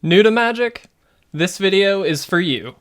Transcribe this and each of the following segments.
New to Magic? This video is for you.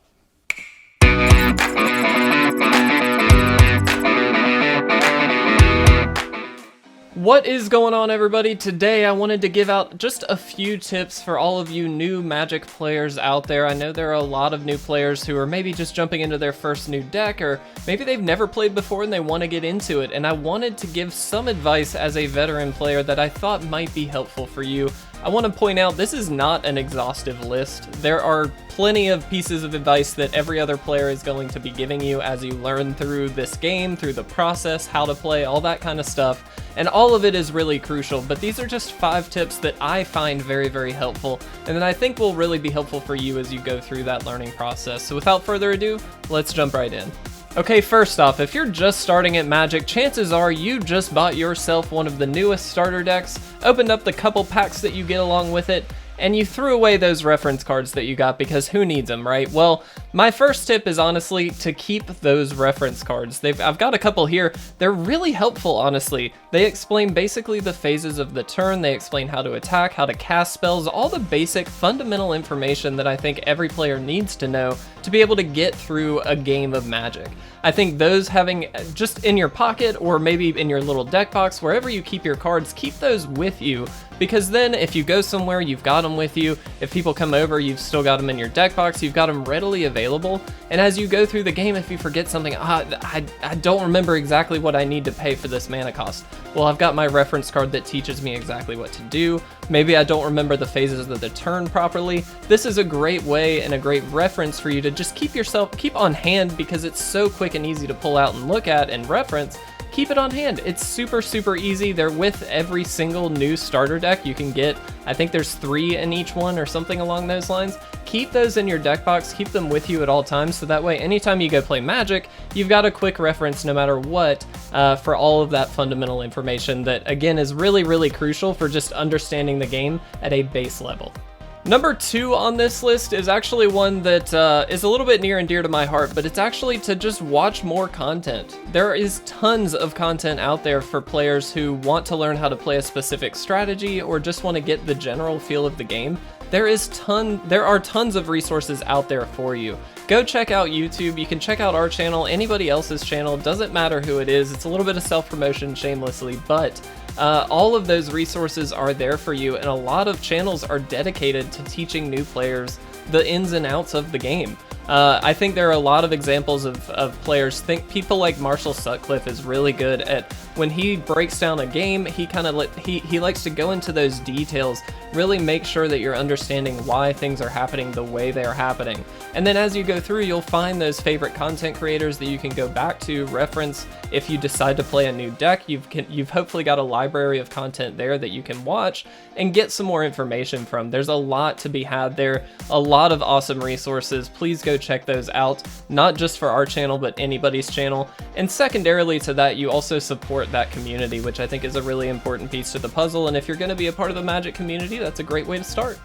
What is going on, everybody? Today I wanted to give out just a few tips for all of you new Magic players out there. I know there are a lot of new players who are maybe just jumping into their first new deck, or maybe they've never played before and they want to get into it, and I wanted to give some advice as a veteran player that I thought might be helpful for you. I want to point out this is not an exhaustive list. There are plenty of pieces of advice that every other player is going to be giving you as you learn through this game, through the process, how to play, all that kind of stuff. And all of it is really crucial, but these are just 5 tips that I find very, very helpful, and that I think will really be helpful for you as you go through that learning process. So without further ado, let's jump right in. Okay, first off, if you're just starting at Magic, chances are you just bought yourself one of the newest starter decks, opened up the couple packs that you get along with it, and you threw away those reference cards that you got because who needs them, right? Well, my first tip is honestly to keep those reference cards. I've got a couple here. They're really helpful, honestly. They explain basically the phases of the turn. They explain how to attack, how to cast spells, all the basic fundamental information that I think every player needs to know to be able to get through a game of Magic. I think those having just in your pocket or maybe in your little deck box, wherever you keep your cards, keep those with you, because then if you go somewhere, you've got them with you. If people come over, you've still got them in your deck box, you've got them readily available. And as you go through the game, if you forget something, I don't remember exactly what I need to pay for this mana cost. Well, I've got my reference card that teaches me exactly what to do. Maybe I don't remember the phases of the turn properly. This is a great way and a great reference for you to just keep on hand, because it's so quick and easy to pull out and look at and reference. Keep it on hand. It's super, super easy. They're with every single new starter deck you can get. I think there's 3 in each one or something along those lines. Keep those in your deck box, keep them with you at all times, so that way anytime you go play Magic, you've got a quick reference no matter what for all of that fundamental information that, again, is really, really crucial for just understanding the game at a base level. Number 2 on this list is actually one that is a little bit near and dear to my heart, but it's actually to just watch more content. There is tons of content out there for players who want to learn how to play a specific strategy or just want to get the general feel of the game. There are tons of resources out there for you. Go check out YouTube. You can check out our channel, anybody else's channel. Doesn't matter who it is. It's a little bit of self-promotion shamelessly, but all of those resources are there for you, and a lot of channels are dedicated to teaching new players the ins and outs of the game. I think there are a lot of examples of players. People like Marshall Sutcliffe is really good at, when he breaks down a game, he likes to go into those details, really make sure that you're understanding why things are happening the way they are happening. And then as you go through, you'll find those favorite content creators that you can go back to, reference. If you decide to play a new deck, you've hopefully got a library of content there that you can watch and get some more information from. There's a lot to be had there, a lot of awesome resources. Please go check those out, not just for our channel, but anybody's channel. And secondarily to that, you also support that community, which I think is a really important piece to the puzzle. And if you're going to be a part of the Magic community, that's a great way to start.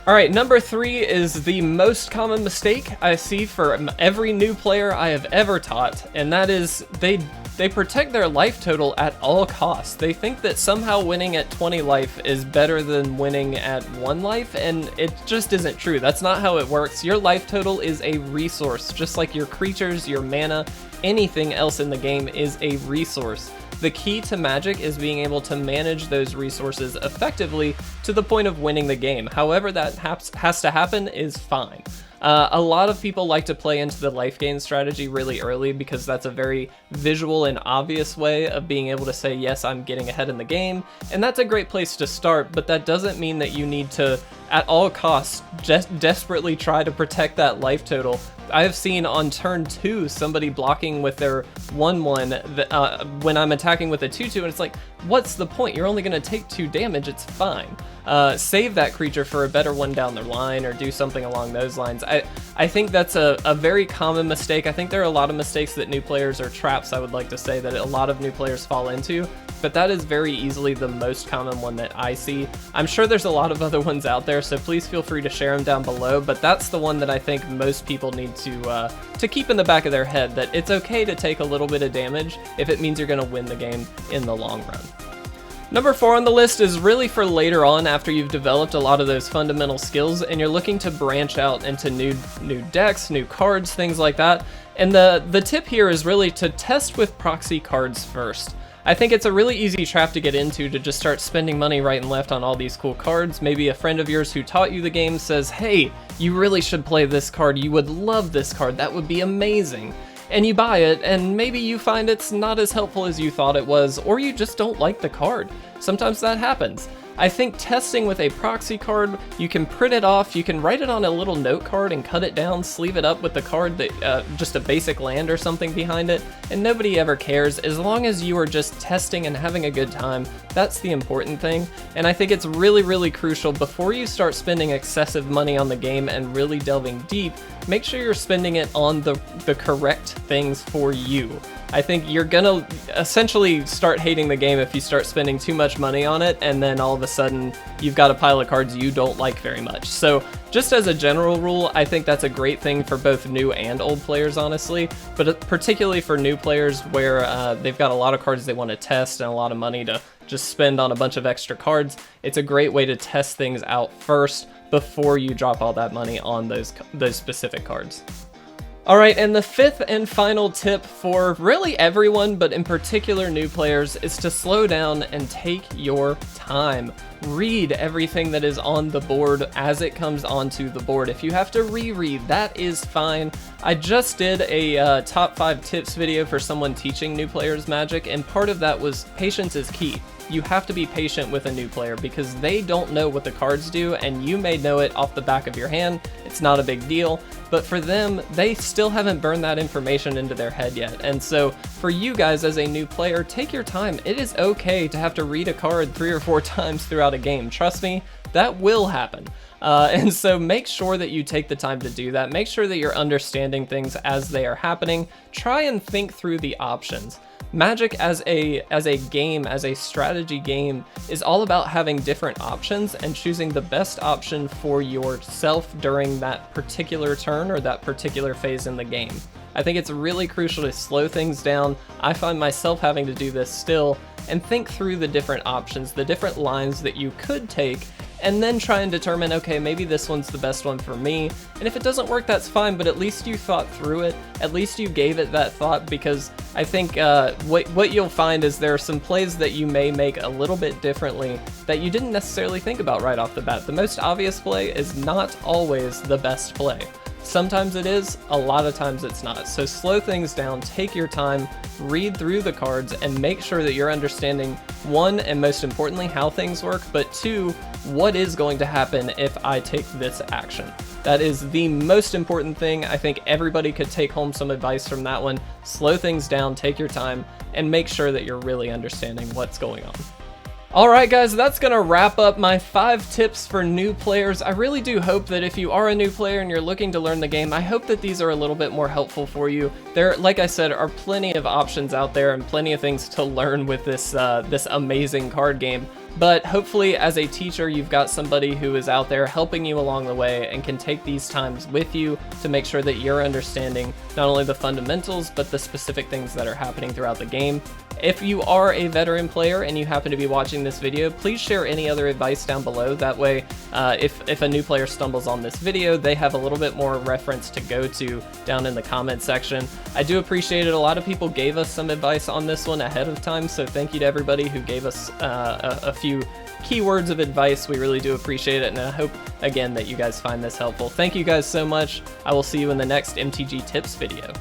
All right, number 3 is the most common mistake I see for every new player I have ever taught, and that is they protect their life total at all costs. They think that somehow winning at 20 life is better than winning at 1 life, and it just isn't true. That's not how it works. Your life total is a resource, just like your creatures, your mana, anything else in the game is a resource. The key to Magic is being able to manage those resources effectively to the point of winning the game. However that has to happen is fine. A lot of people like to play into the life gain strategy really early because that's a very visual and obvious way of being able to say, yes, I'm getting ahead in the game, and that's a great place to start, but that doesn't mean that you need to, at all costs, just desperately try to protect that life total. I have seen on turn 2 somebody blocking with their 1/1 when I'm attacking with a 2/2, and it's like, what's the point? You're only going to take 2 damage, it's fine. Save that creature for a better one down the line, or do something along those lines. I think that's a very common mistake. I think there are a lot of mistakes that new players, or traps I would like to say, that a lot of new players fall into, but that is very easily the most common one that I see. I'm sure there's a lot of other ones out there, so please feel free to share them down below, but that's the one that I think most people need to keep in the back of their head, that it's okay to take a little bit of damage if it means you're going to win the game in the long run. Number 4 on the list is really for later on after you've developed a lot of those fundamental skills and you're looking to branch out into new decks, new cards, things like that. And the tip here is really to test with proxy cards first. I think it's a really easy trap to get into to just start spending money right and left on all these cool cards. Maybe a friend of yours who taught you the game says, hey, you really should play this card, you would love this card, that would be amazing. And you buy it, and maybe you find it's not as helpful as you thought it was, or you just don't like the card. Sometimes that happens. I think testing with a proxy card, you can print it off, you can write it on a little note card and cut it down, sleeve it up with the card, that just a basic land or something behind it, and nobody ever cares. As long as you are just testing and having a good time, that's the important thing. And I think it's really, really crucial before you start spending excessive money on the game and really delving deep, make sure you're spending it on the correct things for you. I think you're gonna essentially start hating the game if you start spending too much money on it and then all of a sudden you've got a pile of cards you don't like very much. So just as a general rule, I think that's a great thing for both new and old players, honestly, but particularly for new players where they've got a lot of cards they want to test and a lot of money to just spend on a bunch of extra cards. It's a great way to test things out first before you drop all that money on those specific cards. Alright, and the 5th and final tip for really everyone, but in particular new players, is to slow down and take your time. Read everything that is on the board as it comes onto the board. If you have to reread, that is fine. I just did a top 5 tips video for someone teaching new players Magic, and part of that was patience is key. You have to be patient with a new player because they don't know what the cards do, and you may know it off the back of your hand. It's not a big deal, but for them, they still haven't burned that information into their head yet. And so for you guys as a new player, take your time. It is okay to have to read a card 3 or 4 times throughout a game. Trust me, that will happen. And so make sure that you take the time to do that. Make sure that you're understanding things as they are happening. Try and think through the options. Magic as a game, as a strategy game, is all about having different options and choosing the best option for yourself during that particular turn or that particular phase in the game. I think it's really crucial to slow things down. I find myself having to do this still, and think through the different options, the different lines that you could take, and then try and determine, okay, maybe this one's the best one for me. And if it doesn't work, that's fine, but at least you thought through it. At least you gave it that thought, because I think what you'll find is there are some plays that you may make a little bit differently that you didn't necessarily think about right off the bat. The most obvious play is not always the best play. Sometimes it is, a lot of times it's not. So slow things down, take your time, read through the cards, and make sure that you're understanding, 1, and most importantly, how things work, but 2, what is going to happen if I take this action. That is the most important thing. I think everybody could take home some advice from that one. Slow things down, take your time, and make sure that you're really understanding what's going on. Alright guys, that's gonna wrap up my 5 tips for new players. I really do hope that if you are a new player and you're looking to learn the game, I hope that these are a little bit more helpful for you. There, like I said, are plenty of options out there and plenty of things to learn with this amazing card game. But hopefully as a teacher, you've got somebody who is out there helping you along the way and can take these times with you to make sure that you're understanding not only the fundamentals, but the specific things that are happening throughout the game. If you are a veteran player and you happen to be watching this video, please share any other advice down below. That way, if a new player stumbles on this video, they have a little bit more reference to go to down in the comment section. I do appreciate it. A lot of people gave us some advice on this one ahead of time, so thank you to everybody who gave us a few keywords of advice. We really do appreciate it, and I hope, again, that you guys find this helpful. Thank you guys so much. I will see you in the next MTG Tips video.